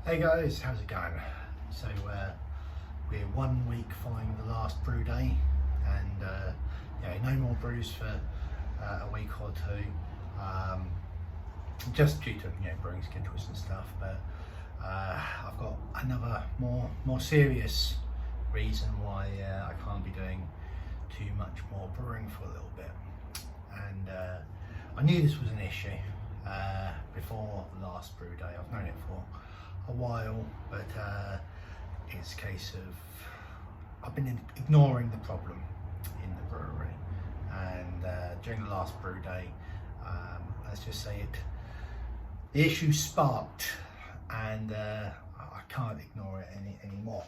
Hey guys, how's it going? So we're 1 week following the last brew day, and no more brews for a week or two, just due to brewing schedules and stuff. But I've got another more serious reason why I can't be doing too much more brewing for a little bit, and I knew this was an issue before the last brew day. I've known it for a while, but it's a case of I've been ignoring the problem in the brewery, and during the last brew day, let's just say the issue sparked, and I can't ignore it anymore.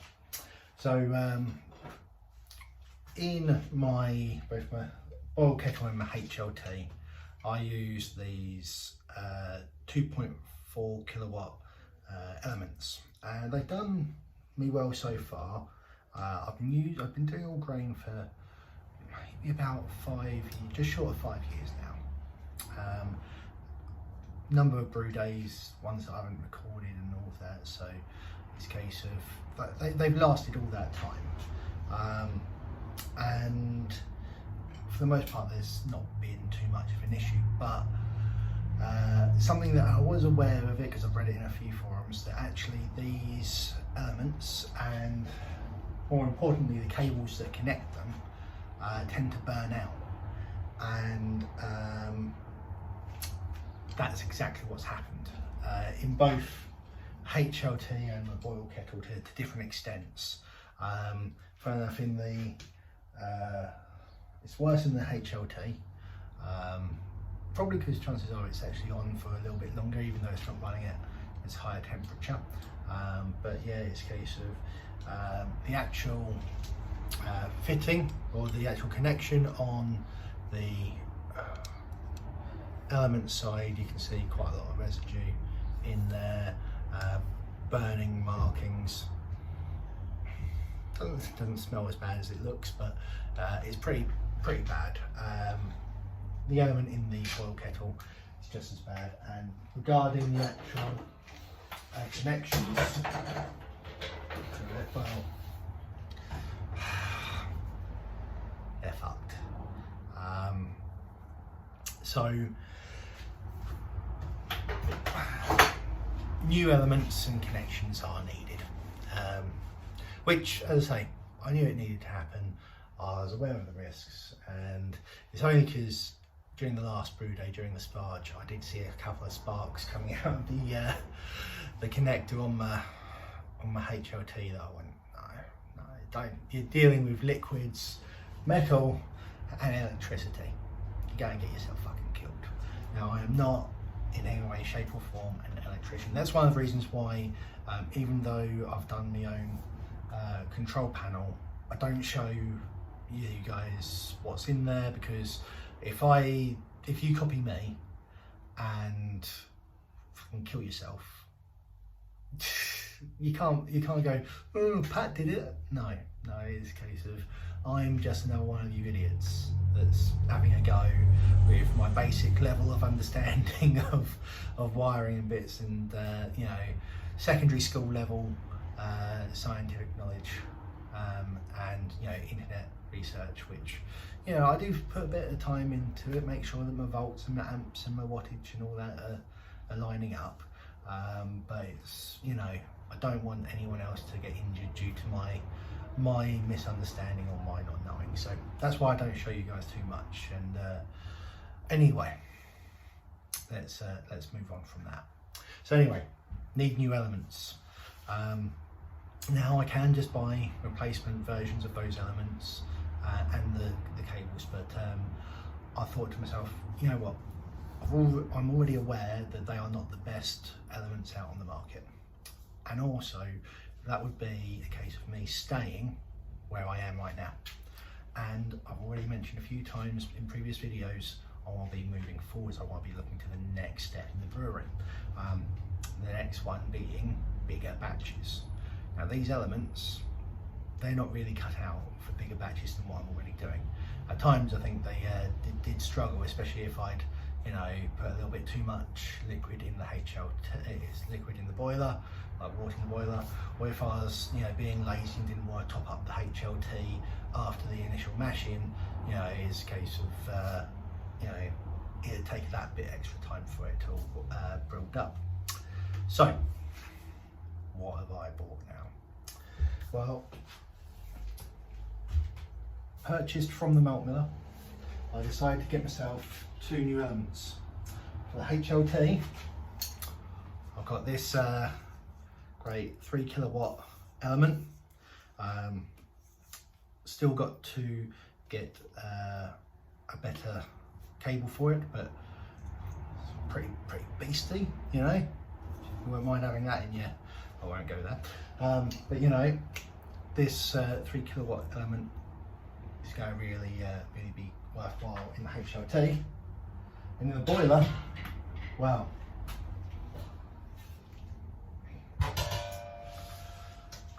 So in both my boil kettle and my HLT, I use these 2.4 kilowatt elements, and they've done me well so far. I've been doing all grain for maybe about just short of 5 years now. Number of brew days, ones that I haven't recorded and all of that, so it's a case of they've lasted all that time, and for the most part there's not been too much of an issue. But something that I was aware of it because I've read it in a few forums, that actually these elements, and more importantly the cables that connect them, tend to burn out, and that's exactly what's happened in both HLT and the boil kettle to different extents. Fair enough, in it's worse in the HLT, probably because chances are it's actually on for a little bit longer, even though it's not running at its higher temperature. But yeah, it's a case of the actual fitting, or the actual connection on the element side. You can see quite a lot of residue in there, burning markings. Doesn't smell as bad as it looks, but it's pretty bad. The element in the boil kettle is just as bad, and regarding the actual connections to it, well, they're fucked. So new elements and connections are needed, which, as I say, I knew it needed to happen. I was aware of the risks, and it's only because during the last brew day, during the sparge, I did see a couple of sparks coming out of the connector on my HLT that I went, no, don't. You're dealing with liquids, metal, and electricity. You go and get yourself fucking killed. Now, I am not in any way, shape or form an electrician. That's one of the reasons why, even though I've done my own control panel, I don't show you guys what's in there, because if you copy me and fucking kill yourself, you can't go, oh, Pat did it. No, it's a case of I'm just another one of you idiots that's having a go with my basic level of understanding of wiring and bits, and secondary school level scientific knowledge, and internet research, which I do put a bit of time into it, make sure that my volts and my amps and my wattage and all that are lining up, but it's I don't want anyone else to get injured due to my misunderstanding or my not knowing. So that's why I don't show you guys too much. And anyway, let's move on from that. So anyway, need new elements. Now I can just buy replacement versions of those elements and the cables, but I thought to myself, you know what, I'm already aware that they are not the best elements out on the market, and also that would be a case of me staying where I am right now. And I've already mentioned a few times in previous videos, I want to be moving forwards. I want to be looking to the next step in the brewery. The next one being bigger batches. Now these elements, they're not really cut out for bigger batches than what I'm already doing. At times I think they did struggle, especially if I'd put a little bit too much liquid in the HLT, liquid in the boiler, like water in the boiler, or if I was, you know, being lazy and didn't want to top up the HLT after the initial mashing, you know, it's a case of, you know, it'd take that bit extra time for it to all build up. So, what have I bought now? Well, purchased from the malt miller, I decided to get myself 2 new elements. For the HLT, I've got this great 3 kilowatt element. Still got to get a better cable for it, but it's pretty beastly, you know. You won't mind having that in yet. I won't go there. But you know, this 3 kilowatt element is going to really be worthwhile in the HLT. And in the boiler, wow.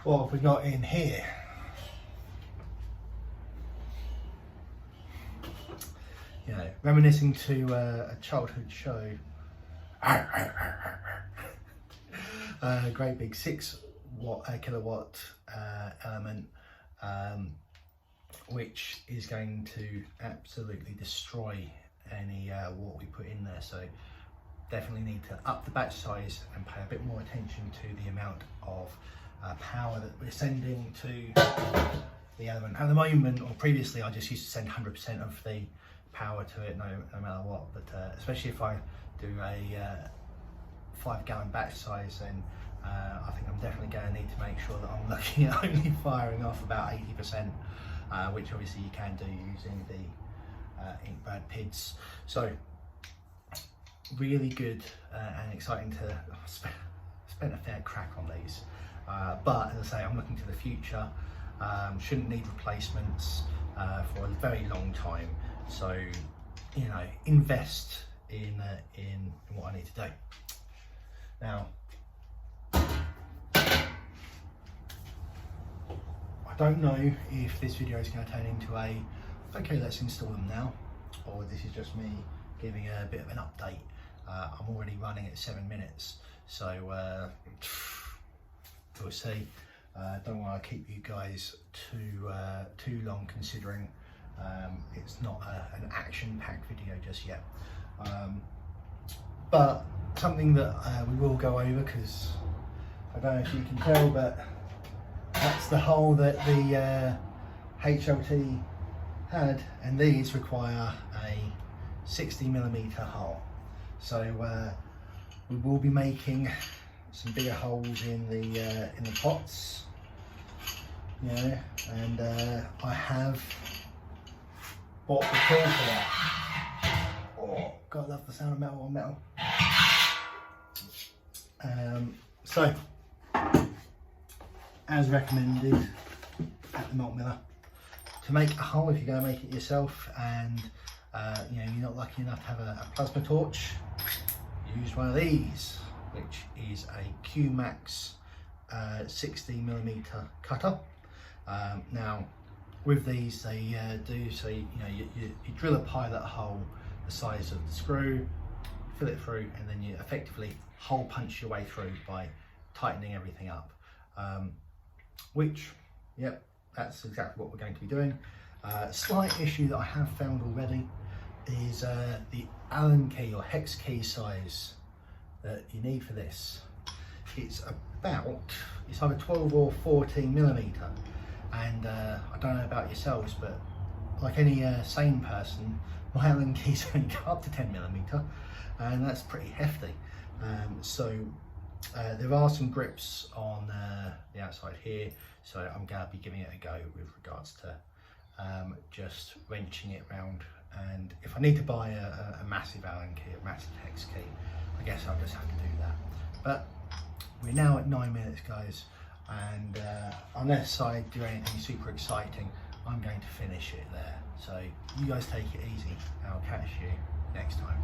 What have we got in here? You know, reminiscing to a childhood show. Great big 6 kilowatt element, which is going to absolutely destroy any water we put in there. So definitely need to up the batch size and pay a bit more attention to the amount of power that we're sending to the element. At the moment, or previously, I just used to send 100% of the power to it, no matter what. But especially if I do a 5 gallon batch size, then I think I'm definitely going to need to make sure that I'm looking at only firing off about 80%, which obviously you can do using the Inkbird PIDs. So really good and exciting to spend a fair crack on these. But as I say, I'm looking to the future. Shouldn't need replacements for a very long time. So, you know, invest in what I need to do. Now, I don't know if this video is going to turn into a, okay, let's install them now, or this is just me giving a bit of an update. I'm already running at 7 minutes, so we'll see. Don't want to keep you guys too long, considering it's not an action-packed video just yet. But something that we will go over, because I don't know if you can tell, but that's the hole that the HLT had, and these require a 60mm hole. So we will be making some bigger holes in the pots, you know, and I have bought the tool for that. Oh, God, I love the sound of metal on metal. So, as recommended at the malt miller, to make a hole, if you're going to make it yourself and you know, you're not lucky enough to have a plasma torch, use one of these, which is a Qmax 60mm cutter. Now, with these, they do so, you know, you drill a pilot hole the size of the screw, fill it through, and then you effectively hole punch your way through by tightening everything up. Which, yep, that's exactly what we're going to be doing. Slight issue that I have found already is the Allen key or hex key size that you need for this. It's either 12 or 14mm, and I don't know about yourselves, but like any sane person, my Allen keys only go up to 10mm, and that's pretty hefty. So there are some grips on the outside here, so I'm going to be giving it a go with regards to just wrenching it round. And if I need to buy a massive Allen key, a massive hex key, I guess I'll just have to do that. But we're now at 9 minutes, guys, and unless I do anything super exciting, I'm going to finish it there. So you guys take it easy, and I'll catch you next time.